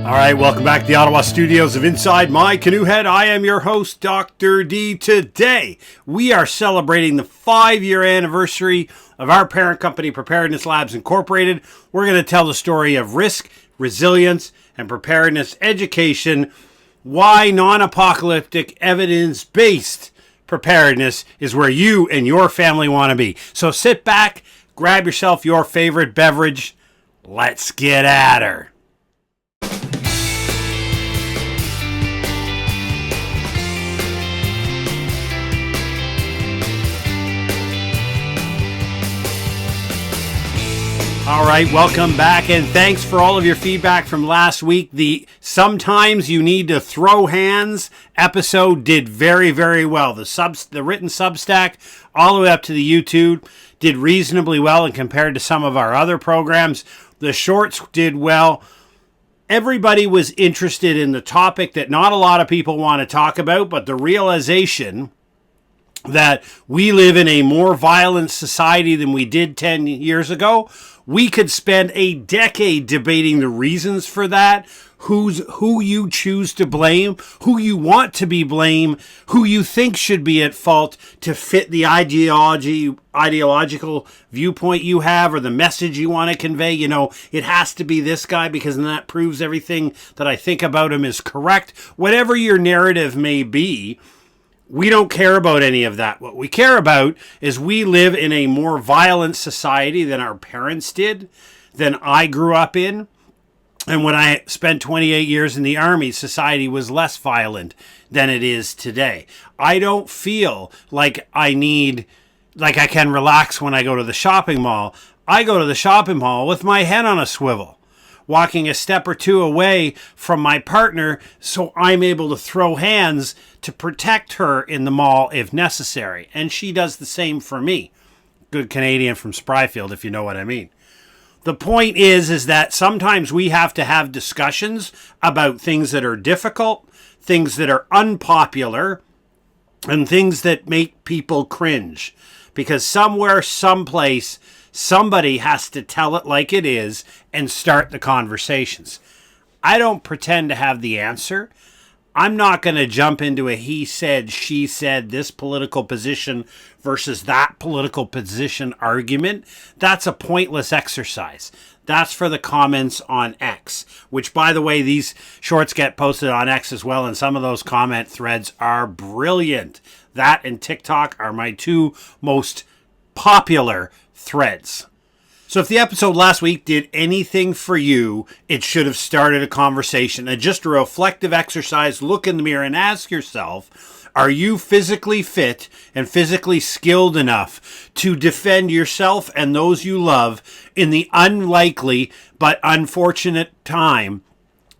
All right, welcome back to the Ottawa studios of Inside My Canoe Head. I am your host, Dr. D. Today, we are celebrating the 5-year anniversary of our parent company, Preparedness Labs Incorporated. We're going to tell the story of risk, resilience, and preparedness education, why non-apocalyptic, evidence-based preparedness is where you and your family want to be. So sit back, grab yourself your favorite beverage. Let's get at her. All right, welcome back, and thanks for all of your feedback from last week. The Sometimes You Need to Throw Hands episode did very, very well. The written Substack all the way up to the YouTube did reasonably well, and compared to some of our other programs, the shorts did well. Everybody was interested in the topic that not a lot of people want to talk about, but the realization that we live in a more violent society than we did 10 years ago. We could spend a decade debating the reasons for that, who you choose to blame, who you want to be blamed, who you think should be at fault to fit the ideological viewpoint you have or the message you want to convey. You know, it has to be this guy because then that proves everything that I think about him is correct. Whatever your narrative may be, we don't care about any of that. What we care about is we live in a more violent society than our parents did, than I grew up in. And when I spent 28 years in the Army, society was less violent than it is today. I don't feel like I can relax when I go to the shopping mall. I go to the shopping mall with my head on a swivel, walking a step or two away from my partner so I'm able to throw hands to protect her in the mall if necessary. And she does the same for me. Good Canadian from Spryfield, if you know what I mean. The point is that sometimes we have to have discussions about things that are difficult, things that are unpopular, and things that make people cringe. Because somewhere, someplace, somebody has to tell it like it is and start the conversations. I don't pretend to have the answer. I'm not going to jump into a he said, she said, this political position versus that political position argument. That's a pointless exercise. That's for the comments on X, which, by the way, these shorts get posted on X as well, and some of those comment threads are brilliant. That and TikTok are my two most popular threads. So if the episode last week did anything for you, it should have started a conversation. And just a reflective exercise, look in the mirror and ask yourself, are you physically fit and physically skilled enough to defend yourself and those you love in the unlikely but unfortunate time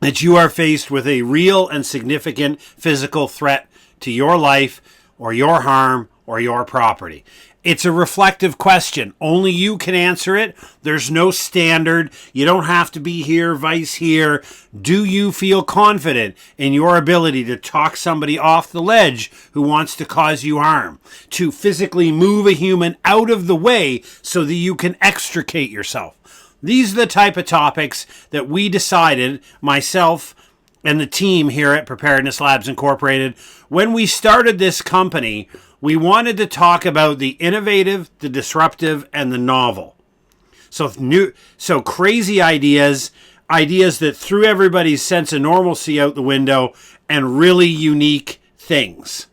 that you are faced with a real and significant physical threat to your life or your harm or your property? It's a reflective question. Only you can answer it. There's no standard. You don't have to be here, vice here. Do you feel confident in your ability to talk somebody off the ledge who wants to cause you harm? To physically move a human out of the way so that you can extricate yourself? These are the type of topics that we decided, myself and the team here at Preparedness Labs Incorporated, when we started this company, we wanted to talk about the innovative, the disruptive, and the novel. So crazy ideas that threw everybody's sense of normalcy out the window, and really unique things.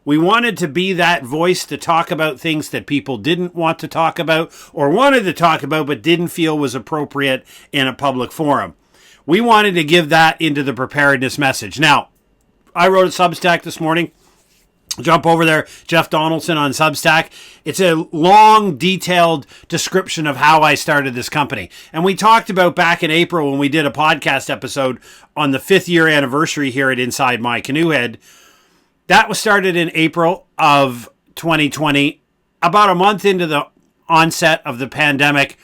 We wanted to be that voice to talk about things that people didn't want to talk about or wanted to talk about but didn't feel was appropriate in a public forum. We wanted to give that into the preparedness message. Now, I wrote a Substack this morning. Jump over there, Jeff Donaldson on Substack. It's a long, detailed description of how I started this company. And we talked about back in April when we did a podcast episode on the 5th year anniversary here at Inside My Canoe Head. That was started in April of 2020, about a month into the onset of the pandemic.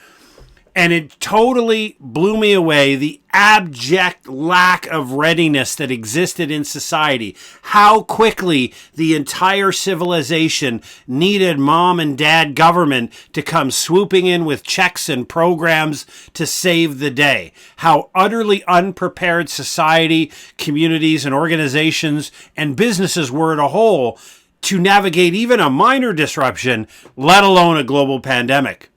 And it totally blew me away, the abject lack of readiness that existed in society. How quickly the entire civilization needed mom and dad government to come swooping in with checks and programs to save the day. How utterly unprepared society, communities, and organizations and businesses were as a whole to navigate even a minor disruption, let alone a global pandemic.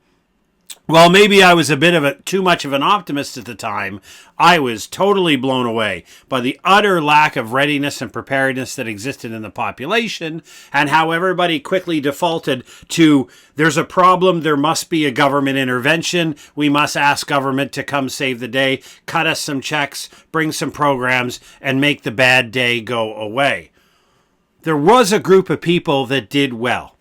Well, maybe I was a bit of too much of an optimist at the time. I was totally blown away by the utter lack of readiness and preparedness that existed in the population, and how everybody quickly defaulted to, there's a problem, there must be a government intervention, we must ask government to come save the day, cut us some checks, bring some programs, and make the bad day go away. There was a group of people that did well,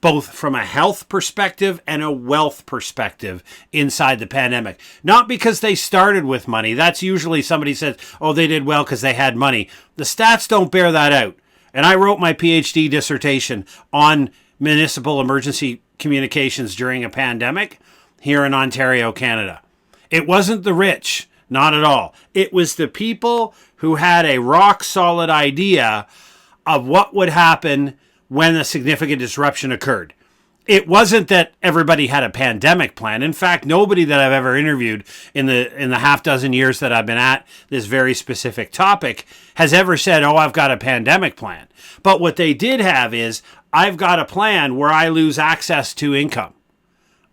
both from a health perspective and a wealth perspective inside the pandemic. Not because they started with money. That's usually somebody says, oh, they did well because they had money. The stats don't bear that out. And I wrote my PhD dissertation on municipal emergency communications during a pandemic here in Ontario, Canada. It wasn't the rich, not at all. It was the people who had a rock solid idea of what would happen when a significant disruption occurred. It wasn't that everybody had a pandemic plan. In fact, nobody that I've ever interviewed in the half dozen years that I've been at this very specific topic has ever said, oh, I've got a pandemic plan. But what they did have is, I've got a plan where I lose access to income.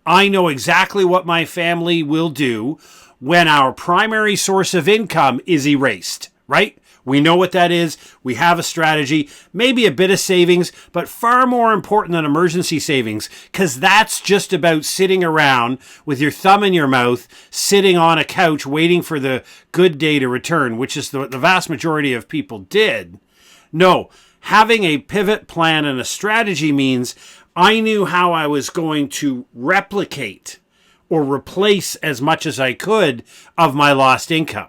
I know exactly what my family will do when our primary source of income is erased, right? We know what that is. We have a strategy, maybe a bit of savings, but far more important than emergency savings, because that's just about sitting around with your thumb in your mouth, sitting on a couch waiting for the good day to return, which is the vast majority of people did. No, having a pivot plan and a strategy means I knew how I was going to replicate or replace as much as I could of my lost income.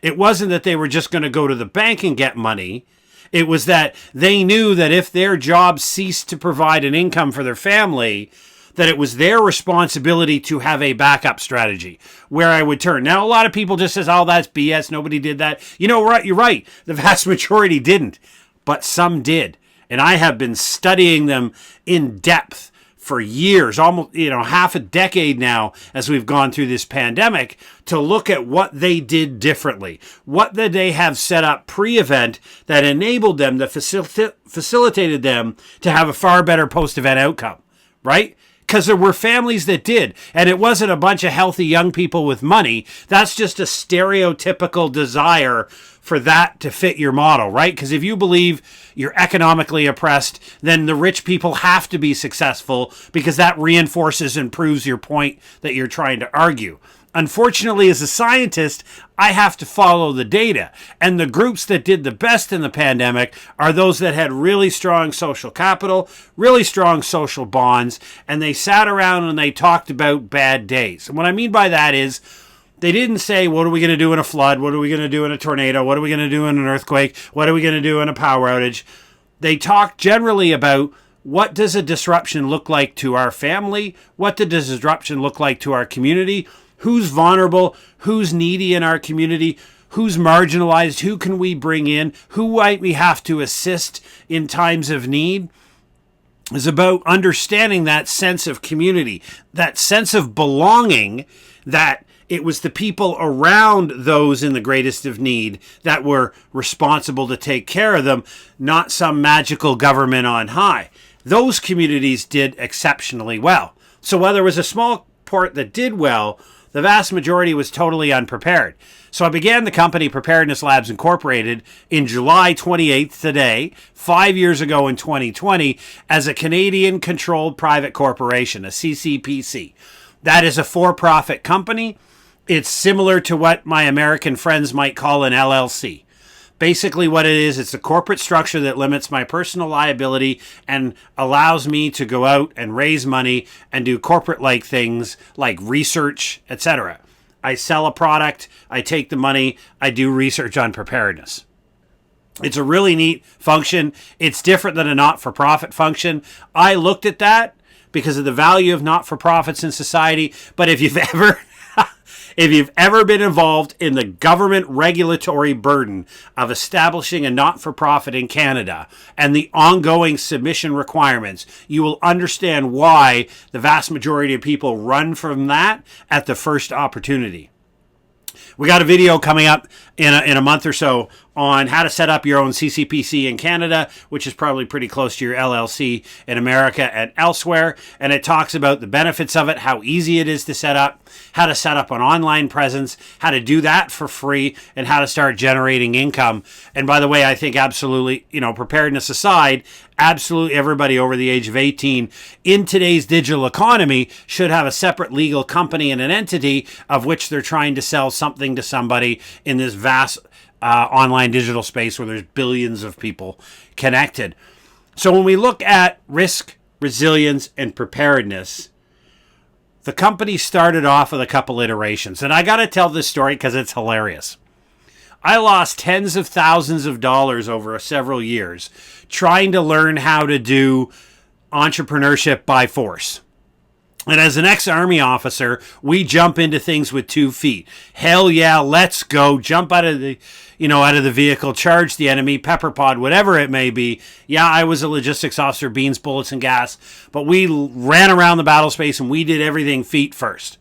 It wasn't that they were just going to go to the bank and get money. It was that they knew that if their job ceased to provide an income for their family, that it was their responsibility to have a backup strategy where I would turn. Now, a lot of people just says, oh, that's BS. Nobody did that. You know what? You're right. The vast majority didn't, but some did. And I have been studying them in depth for years, almost, half a decade now, as we've gone through this pandemic, to look at what they did differently. What did they have set up pre-event that enabled them, that facilitated them to have a far better post-event outcome, right? Because there were families that did, and it wasn't a bunch of healthy young people with money. That's just a stereotypical desire for that to fit your model, right? Because if you believe you're economically oppressed, then the rich people have to be successful because that reinforces and proves your point that you're trying to argue. Unfortunately, as a scientist, I have to follow the data. And the groups that did the best in the pandemic are those that had really strong social capital, really strong social bonds, and they sat around and they talked about bad days. And what I mean by that is, they didn't say, what are we going to do in a flood? What are we going to do in a tornado? What are we going to do in an earthquake? What are we going to do in a power outage? They talked generally about, what does a disruption look like to our family? What does a disruption look like to our community? Who's vulnerable? Who's needy in our community? Who's marginalized? Who can we bring in? Who might we have to assist in times of need? It's about understanding that sense of community, that sense of belonging, that it was the people around those in the greatest of need that were responsible to take care of them, not some magical government on high. Those communities did exceptionally well. So while there was a small part that did well, the vast majority was totally unprepared. So I began the company Preparedness Labs Incorporated in July 28th today, 5 years ago in 2020, as a Canadian-controlled private corporation, a CCPC. That is a for-profit company. It's similar to what my American friends might call an LLC. Basically what it is, it's a corporate structure that limits my personal liability and allows me to go out and raise money and do corporate-like things like research, etc. I sell a product, I take the money, I do research on preparedness. It's a really neat function. It's different than a not-for-profit function. I looked at that because of the value of not-for-profits in society. But if you've ever If you've ever been involved in the government regulatory burden of establishing a not-for-profit in Canada and the ongoing submission requirements, you will understand why the vast majority of people run from that at the first opportunity. We got a video coming up in a month or so on how to set up your own CCPC in Canada, which is probably pretty close to your LLC in America and elsewhere. And it talks about the benefits of it, how easy it is to set up, how to set up an online presence, how to do that for free, and how to start generating income. And by the way, I think absolutely, preparedness aside, absolutely everybody over the age of 18 in today's digital economy should have a separate legal company and an entity of which they're trying to sell something to somebody in this vast online digital space where there's billions of people connected. So when we look at risk, resilience, and preparedness, the company started off with a couple iterations. And I got to tell this story because it's hilarious. I lost tens of thousands of dollars over several years trying to learn how to do entrepreneurship by force. And as an ex-Army officer, we jump into things with 2 feet. Hell yeah, let's go. Jump out of the vehicle, charge the enemy, pepper pod, whatever it may be. Yeah, I was a logistics officer, beans, bullets, and gas. But we ran around the battle space and we did everything feet first.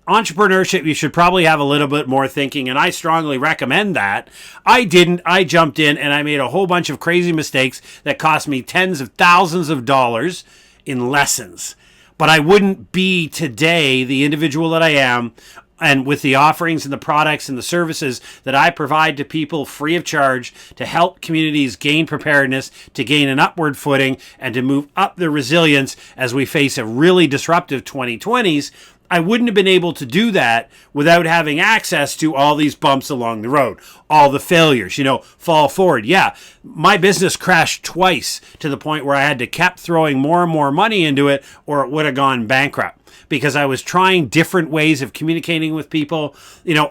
Entrepreneurship, you should probably have a little bit more thinking, and I strongly recommend that. I didn't. I jumped in and I made a whole bunch of crazy mistakes that cost me tens of thousands of dollars in lessons. But I wouldn't be today the individual that I am, and with the offerings and the products and the services that I provide to people free of charge to help communities gain preparedness, to gain an upward footing, and to move up their resilience as we face a really disruptive 2020s. I wouldn't have been able to do that without having access to all these bumps along the road, all the failures, fall forward. Yeah, my business crashed twice to the point where I had to keep throwing more and more money into it or it would have gone bankrupt because I was trying different ways of communicating with people.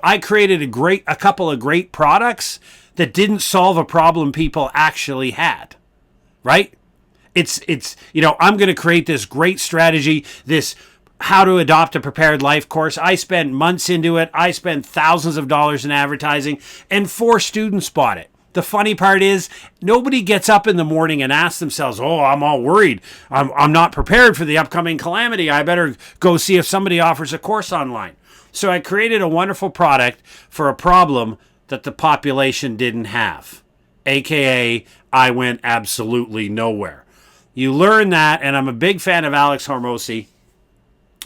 I created a couple of great products that didn't solve a problem people actually had, right? It's I'm going to create this great strategy, this how to adopt a prepared life course. I spent months into it. I spent thousands of dollars in advertising and 4 students bought it. The funny part is nobody gets up in the morning and asks themselves, oh, I'm all worried. I'm not prepared for the upcoming calamity. I better go see if somebody offers a course online. So I created a wonderful product for a problem that the population didn't have. AKA, I went absolutely nowhere. You learn that, and I'm a big fan of Alex Hormozi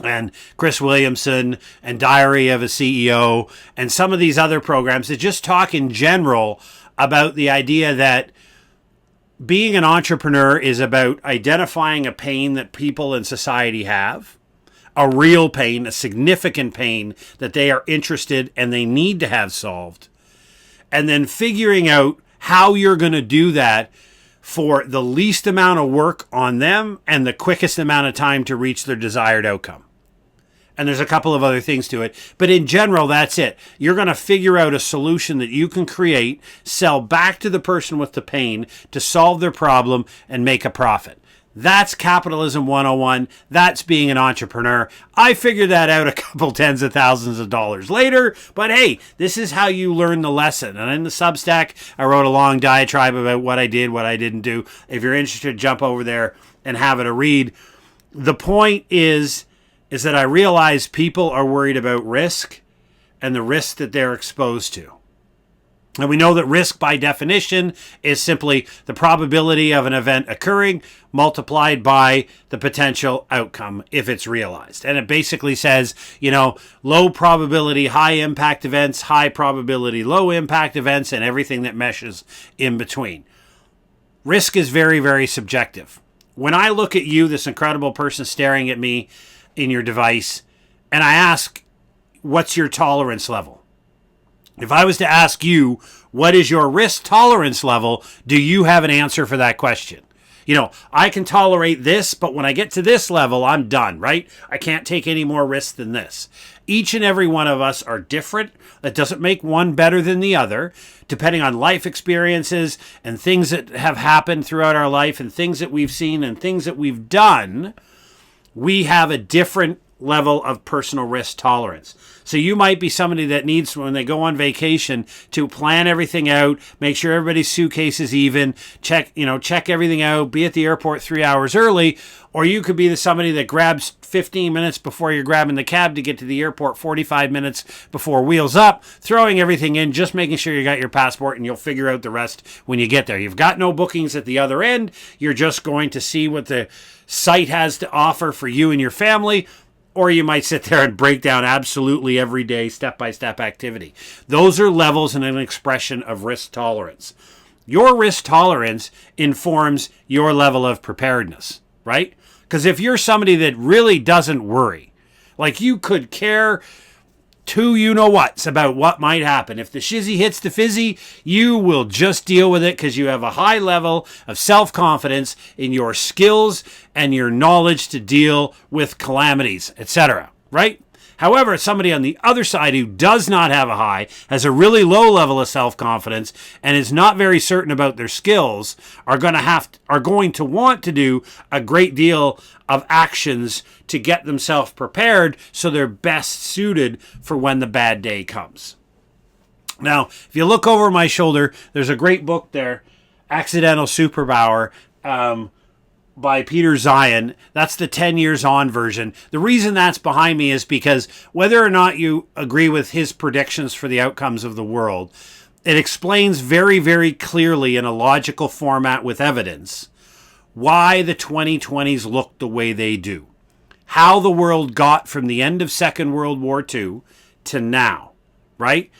and Chris Williamson and Diary of a CEO and some of these other programs that just talk in general about the idea that being an entrepreneur is about identifying a pain that people in society have, a real pain, a significant pain that they are interested and they need to have solved, and then figuring out how you're going to do that for the least amount of work on them and the quickest amount of time to reach their desired outcome. And there's a couple of other things to it. But in general, that's it. You're going to figure out a solution that you can create, sell back to the person with the pain to solve their problem and make a profit. That's capitalism 101. That's being an entrepreneur. I figured that out a couple tens of thousands of dollars later. But hey, this is how you learn the lesson. And in the Substack, I wrote a long diatribe about what I did, what I didn't do. If you're interested, jump over there and have it a read. The point is that I realize people are worried about risk and the risk that they're exposed to. And we know that risk, by definition, is simply the probability of an event occurring multiplied by the potential outcome if it's realized. And it basically says, low probability, high impact events, high probability, low impact events, and everything that meshes in between. Risk is very, very subjective. When I look at you, this incredible person staring at me in your device, and I ask, what's your tolerance level? If I was to ask you, what is your risk tolerance level? Do you have an answer for that question? I can tolerate this, but when I get to this level, I'm done, right? I can't take any more risk than this. Each and every one of us are different. That doesn't make one better than the other, depending on life experiences and things that have happened throughout our life and things that we've seen and things that we've done. We have a different level of personal risk tolerance. So you might be somebody that needs, when they go on vacation, to plan everything out, make sure everybody's suitcase is even, check everything out, be at the airport 3 hours early. Or you could be somebody that grabs 15 minutes before you're grabbing the cab to get to the airport, 45 minutes before wheels up, throwing everything in, just making sure you got your passport, and you'll figure out the rest when you get there. You've got no bookings at the other end. You're just going to see what the site has to offer for you and your family. Or you might sit there and break down absolutely everyday step-by-step activity. Those are levels and an expression of risk tolerance. Your risk tolerance informs your level of preparedness, right? Because if you're somebody that really doesn't worry, like you could care two you-know-whats about what might happen. If the shizzy hits the fizzy, you will just deal with it because you have a high level of self-confidence in your skills and your knowledge to deal with calamities, etc., right? However, somebody on the other side who does not have a high, has a really low level of self-confidence, and is not very certain about their skills, are going to want to do a great deal of actions to get themselves prepared so they're best suited for when the bad day comes. Now, if you look over my shoulder, there's a great book there, Accidental Superpower, by Peter Zion. That's the 10 years on version. The reason that's behind me is because whether or not you agree with his predictions for the outcomes of the world, it explains very, very clearly in a logical format with evidence why the 2020s look the way they do. How the world got from the end of Second World War II to now, right?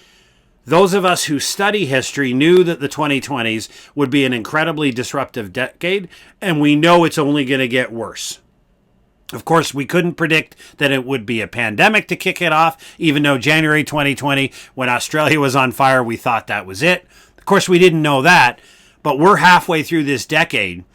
Those of us who study history knew that the 2020s would be an incredibly disruptive decade, and we know it's only going to get worse. Of course, we couldn't predict that it would be a pandemic to kick it off, even though January 2020, when Australia was on fire, we thought that was it. Of course, we didn't know that, but we're halfway through this decade.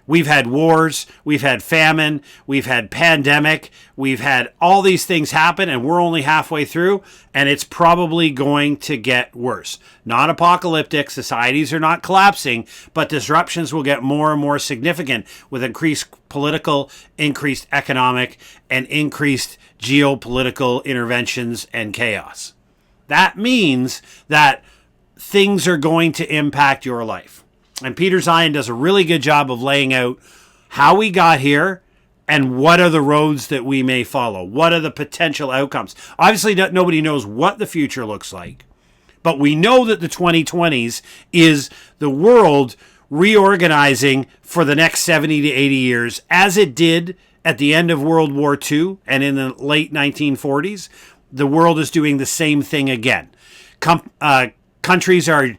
We've had wars, we've had famine, we've had pandemic, we've had all these things happen, and we're only halfway through, and it's probably going to get worse. Not apocalyptic, societies are not collapsing, but disruptions will get more and more significant with increased political, increased economic, and increased geopolitical interventions and chaos. That means that things are going to impact your life. And Peter Zion does a really good job of laying out how we got here and what are the roads that we may follow. What are the potential outcomes? Obviously, nobody knows what the future looks like, but we know that the 2020s is the world reorganizing for the next 70 to 80 years, as it did at the end of World War II and in the late 1940s. The world is doing the same thing again. Countries are,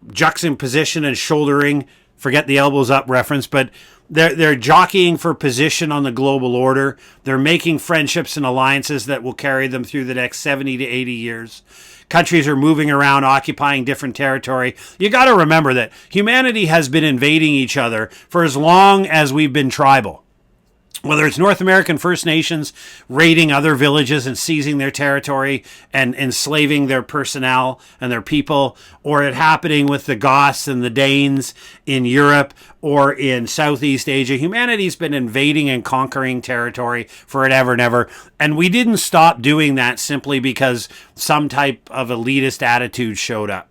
juxtaposition and shouldering, forget the elbows up reference, but they're jockeying for position on the global order. They're making friendships and alliances that will carry them through the next 70 to 80 years. Countries are moving around, occupying different territory. You got to remember that humanity has been invading each other for as long as we've been tribal. Whether it's North American First Nations raiding other villages and seizing their territory and enslaving their personnel and their people, or it happening with the Goths and the Danes in Europe or in Southeast Asia, humanity's been invading and conquering territory forever and ever. And we didn't stop doing that simply because some type of elitist attitude showed up.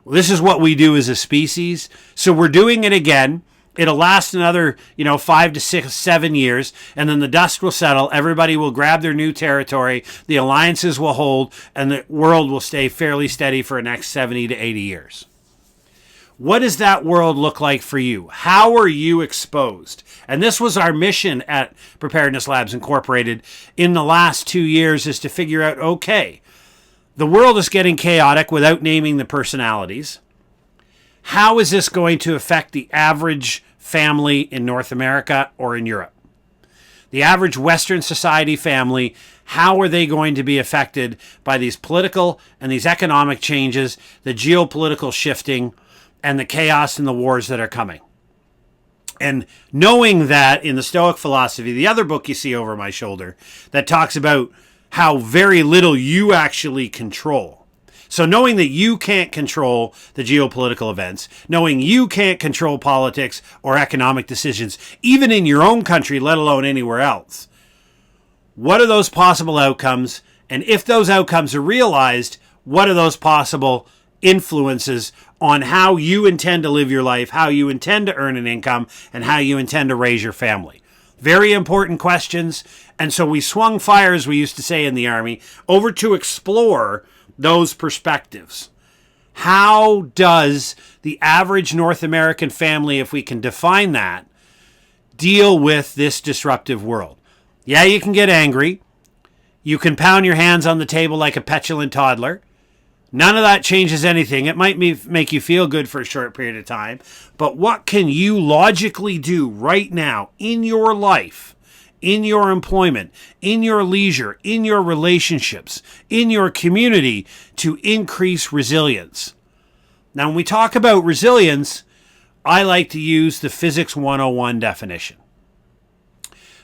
Well, this is what we do as a species. So we're doing it again. It'll last another, 5 to 6, 7 years, and then the dust will settle. Everybody will grab their new territory. The alliances will hold, and the world will stay fairly steady for the next 70 to 80 years. What does that world look like for you? How are you exposed? And this was our mission at Preparedness Labs Incorporated in the last 2 years, is to figure out, okay, the world is getting chaotic without naming the personalities. How is this going to affect the average family in North America or in Europe? The average Western society family, how are they going to be affected by these political and these economic changes, the geopolitical shifting, and the chaos and the wars that are coming? And knowing that in the Stoic philosophy, the other book you see over my shoulder, that talks about how very little you actually control. So knowing that you can't control the geopolitical events, knowing you can't control politics or economic decisions, even in your own country, let alone anywhere else, what are those possible outcomes? And if those outcomes are realized, what are those possible influences on how you intend to live your life, how you intend to earn an income, and how you intend to raise your family? Very important questions. And so we swung fire, as we used to say in the Army, over to explore those perspectives. How does the average North American family, if we can define that, deal with this disruptive world? Yeah, you can get angry. You can pound your hands on the table like a petulant toddler. None of that changes anything. It might make you feel good for a short period of time. But what can you logically do right now in your life, in your employment, in your leisure, in your relationships, in your community to increase resilience? Now, when we talk about resilience, I like to use the Physics 101 definition.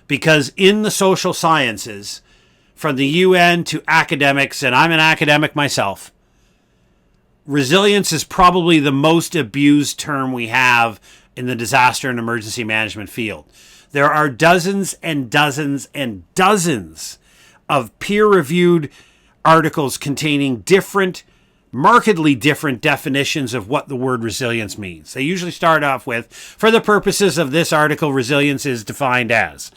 Because in the social sciences, from the UN to academics, and I'm an academic myself, resilience is probably the most abused term we have in the disaster and emergency management field. There are dozens and dozens and dozens of peer-reviewed articles containing markedly different definitions of what the word resilience means. They usually start off with, for the purposes of this article, resilience is defined as,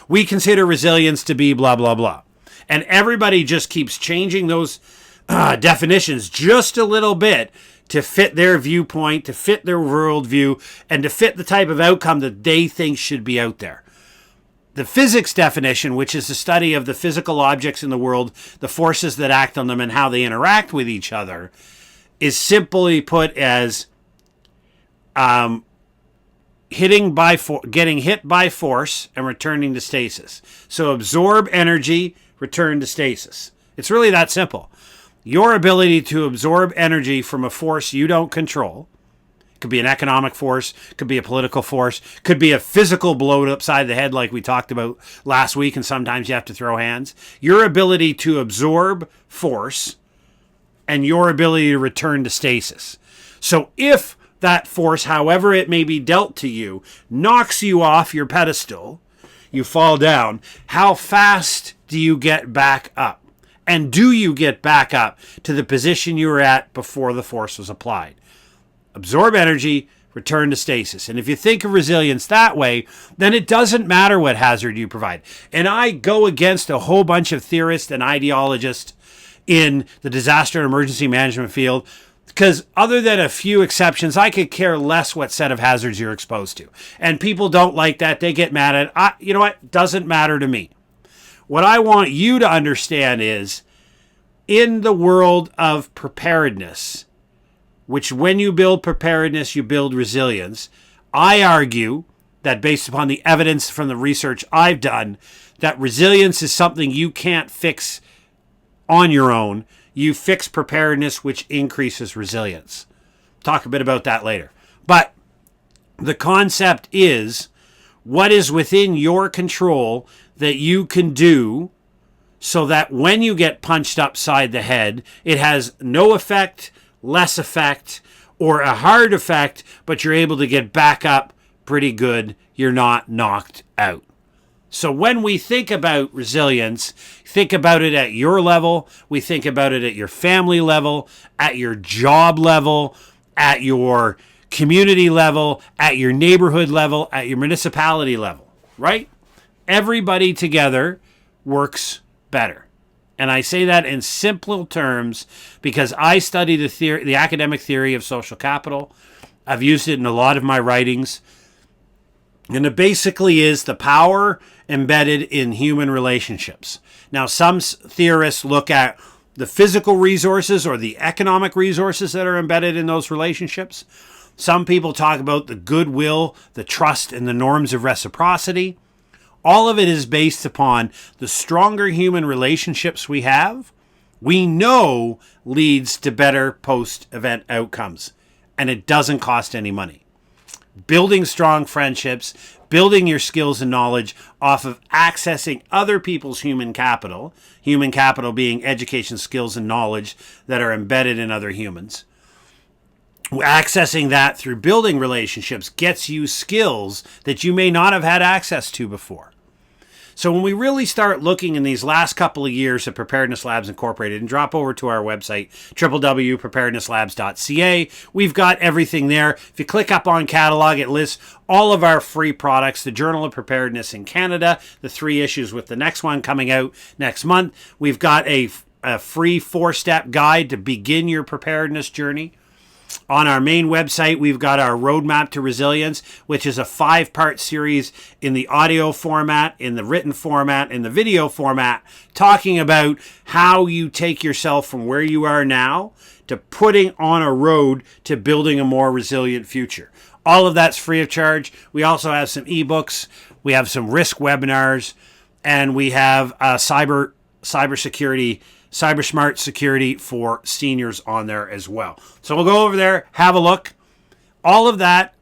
we consider resilience to be blah, blah, blah. And everybody just keeps changing those definitions just a little bit to fit their viewpoint, to fit their worldview, and to fit the type of outcome that they think should be out there. The physics definition, which is the study of the physical objects in the world, the forces that act on them, and how they interact with each other, is simply put as getting hit by force and returning to stasis. So absorb energy, return to stasis. It's really that simple. Your ability to absorb energy from a force you don't control, could be an economic force, could be a political force, could be a physical blow upside the head like we talked about last week, and sometimes you have to throw hands. Your ability to absorb force and your ability to return to stasis. So if that force, however it may be dealt to you, knocks you off your pedestal, you fall down, how fast do you get back up? And do you get back up to the position you were at before the force was applied? Absorb energy, return to stasis. And if you think of resilience that way, then it doesn't matter what hazard you provide. And I go against a whole bunch of theorists and ideologists in the disaster and emergency management field, because other than a few exceptions, I could care less what set of hazards you're exposed to. And people don't like that. They get mad at it. You know what? It doesn't matter to me. What I want you to understand is, in the world of preparedness, which when you build preparedness, you build resilience, I argue that based upon the evidence from the research I've done, that resilience is something you can't fix on your own. You fix preparedness, which increases resilience. Talk a bit about that later. But the concept is, what is within your control that you can do so that when you get punched upside the head, it has no effect, less effect, or a hard effect, but you're able to get back up pretty good. You're not knocked out. So when we think about resilience, think about it at your level. We think about it at your family level, at your job level, at your community level, at your neighborhood level, at your municipality level, right? Everybody together works better. And I say that in simple terms because I study the academic theory of social capital. I've used it in a lot of my writings. And it basically is the power embedded in human relationships. Now, some theorists look at the physical resources or the economic resources that are embedded in those relationships. Some people talk about the goodwill, the trust, and the norms of reciprocity. All of it is based upon the stronger human relationships we have, we know leads to better post-event outcomes, and it doesn't cost any money. Building strong friendships, building your skills and knowledge off of accessing other people's human capital being education, skills, and knowledge that are embedded in other humans. Accessing that through building relationships gets you skills that you may not have had access to before. So when we really start looking in these last couple of years at Preparedness Labs Incorporated and drop over to our website, www.preparednesslabs.ca, we've got everything there. If you click up on catalog, it lists all of our free products, the Journal of Preparedness in Canada, the 3 issues with the next one coming out next month. We've got a free 4-step guide to begin your preparedness journey. On our main website, we've got our Roadmap to Resilience, which is a 5-part series in the audio format, in the written format, in the video format, talking about how you take yourself from where you are now to putting on a road to building a more resilient future. All of that's free of charge. We also have some ebooks, we have some risk webinars, and we have cybersecurity, Cyber Smart Security for seniors on there as well. So we'll go over there, have a look. All of that,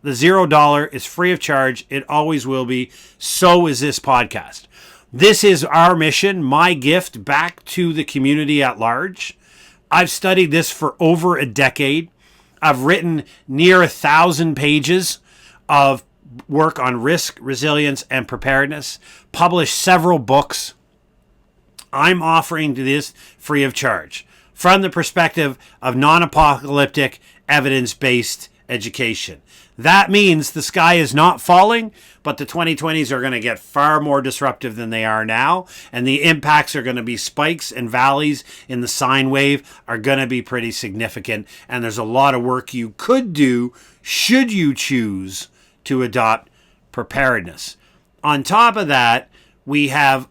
the $0 is free of charge. It always will be. So is this podcast. This is our mission, my gift back to the community at large. I've studied this for over a decade. I've written near 1,000 pages of work on risk, resilience, and preparedness, published several books. I'm offering this free of charge from the perspective of non-apocalyptic, evidence-based education. That means the sky is not falling, but the 2020s are going to get far more disruptive than they are now, and the impacts are going to be spikes and valleys in the sine wave are going to be pretty significant, and there's a lot of work you could do should you choose to adopt preparedness. On top of that, we have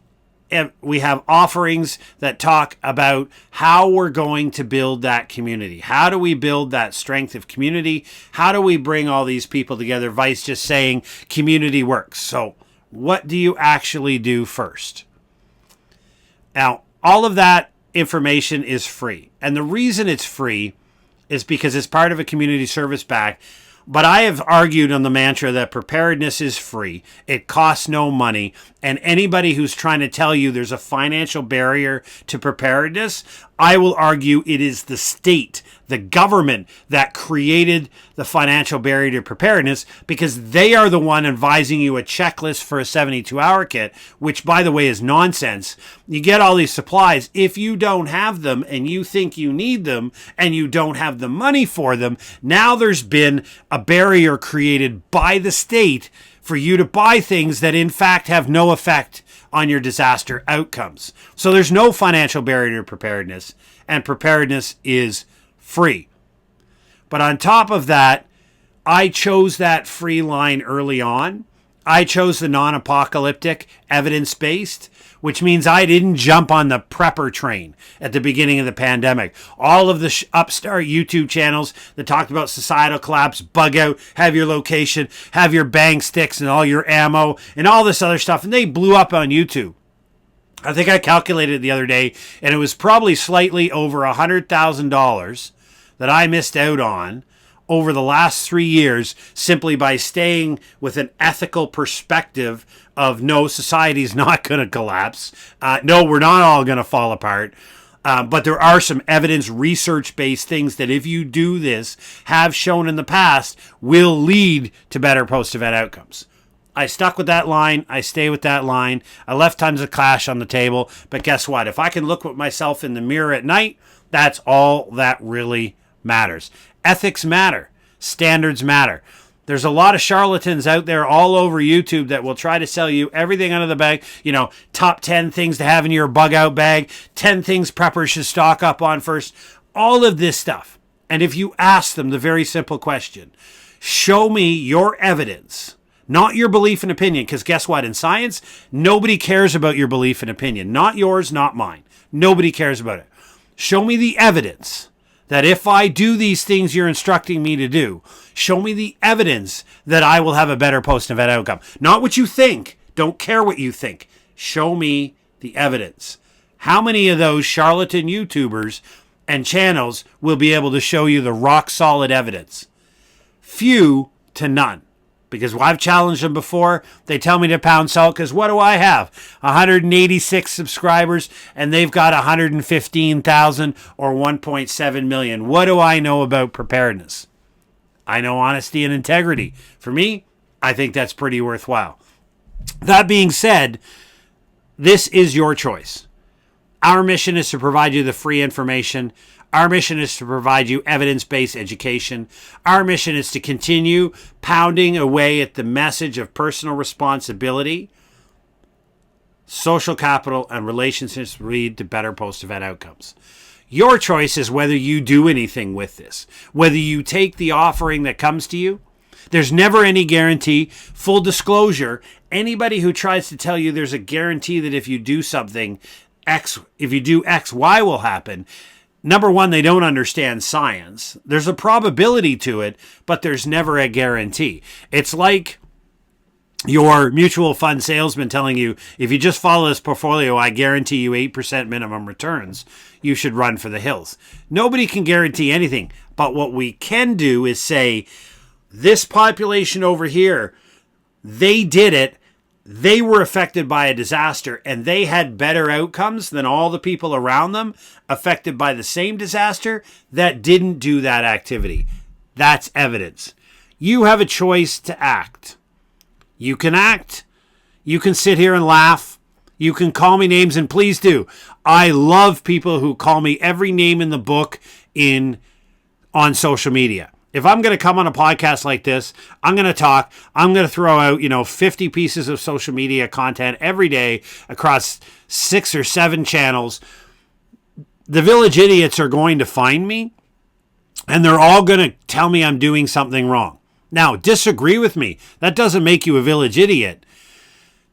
offerings that talk about how we're going to build that community. How do we build that strength of community? How do we bring all these people together? Vice just saying community works. So what do you actually do first? Now, all of that information is free. And the reason it's free is because it's part of a community service pack. But I have argued on the mantra that preparedness is free. It costs no money. And anybody who's trying to tell you there's a financial barrier to preparedness, I will argue it is the state, the government, that created the financial barrier to preparedness, because they are the one advising you a checklist for a 72-hour kit, which, by the way, is nonsense. You get all these supplies. If you don't have them and you think you need them and you don't have the money for them, now there's been a barrier created by the state for you to buy things that in fact have no effect on your disaster outcomes. So there's no financial barrier to preparedness, and preparedness is free. But on top of that, I chose that free line early on. I chose the non-apocalyptic, evidence-based, which means I didn't jump on the prepper train at the beginning of the pandemic. All of the upstart YouTube channels that talked about societal collapse, bug out, have your location, have your bang sticks and all your ammo and all this other stuff, and they blew up on YouTube. I think I calculated it the other day, and it was probably slightly over $100,000 that I missed out on over the last 3 years simply by staying with an ethical perspective of no, society's not going to collapse. No, we're not all going to fall apart. But there are some evidence research-based things that if you do this, have shown in the past, will lead to better post-event outcomes. I stuck with that line. I stay with that line. I left tons of cash on the table. But guess what? If I can look at myself in the mirror at night, that's all that really matters. Ethics matter. Standards matter. There's a lot of charlatans out there all over YouTube that will try to sell you everything out of the bag. You know, top 10 things to have in your bug out bag, 10 things preppers should stock up on first, all of this stuff. And if you ask them the very simple question, show me your evidence, not your belief and opinion, because guess what? In science, nobody cares about your belief and opinion. Not yours, not mine. Nobody cares about it. Show me the evidence that if I do these things you're instructing me to do, show me the evidence that I will have a better post-event outcome. Not what you think. Don't care what you think. Show me the evidence. How many of those charlatan YouTubers and channels will be able to show you the rock-solid evidence? Few to none. Because I've challenged them before. They tell me to pound salt because what do I have? 186 subscribers and they've got 115,000 or 1.7 million. What do I know about preparedness? I know honesty and integrity. For me, I think that's pretty worthwhile. That being said, This is your choice. Our mission is to provide you the free information. Our mission is to provide you evidence-based education. Our mission is to continue pounding away at the message of personal responsibility, social capital, and relationships lead to better post-event outcomes. Your choice is whether you do anything with this, whether you take the offering that comes to you. There's never any guarantee. Full disclosure, anybody who tries to tell you there's a guarantee that if you do something, if you do X, Y will happen. Number one, they don't understand science. There's a probability to it, but there's never a guarantee. It's like your mutual fund salesman telling you, if you just follow this portfolio, I guarantee you 8% minimum returns. You should run for the hills. Nobody can guarantee anything. But what we can do is say, this population over here, they did it. They were affected by a disaster and they had better outcomes than all the people around them affected by the same disaster that didn't do that activity. That's evidence. You have a choice to act. You can act. You can sit here and laugh. You can call me names, and please do. I love people who call me every name in the book on social media. If I'm going to come on a podcast like this, I'm going to talk. I'm going to throw out, 50 pieces of social media content every day across 6 or 7 channels. The village idiots are going to find me, and they're all going to tell me I'm doing something wrong. Now, disagree with me. That doesn't make you a village idiot.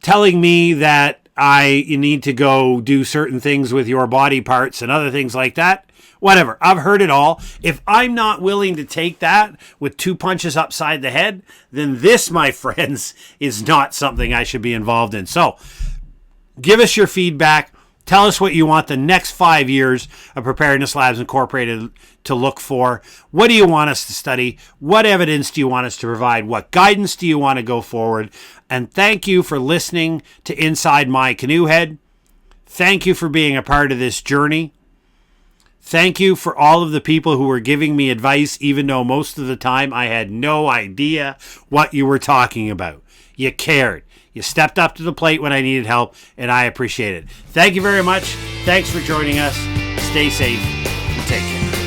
Telling me that you need to go do certain things with your body parts and other things like that, whatever. I've heard it all. If I'm not willing to take that with 2 punches upside the head, then this, my friends, is not something I should be involved in. So give us your feedback. Tell us what you want the next 5 years of Preparedness Labs Incorporated to look for. What do you want us to study? What evidence do you want us to provide? What guidance do you want to go forward? And thank you for listening to Inside My Canoe Head. Thank you for being a part of this journey. Thank you for all of the people who were giving me advice, even though most of the time I had no idea what you were talking about. You cared. You stepped up to the plate when I needed help, and I appreciate it. Thank you very much. Thanks for joining us. Stay safe and take care.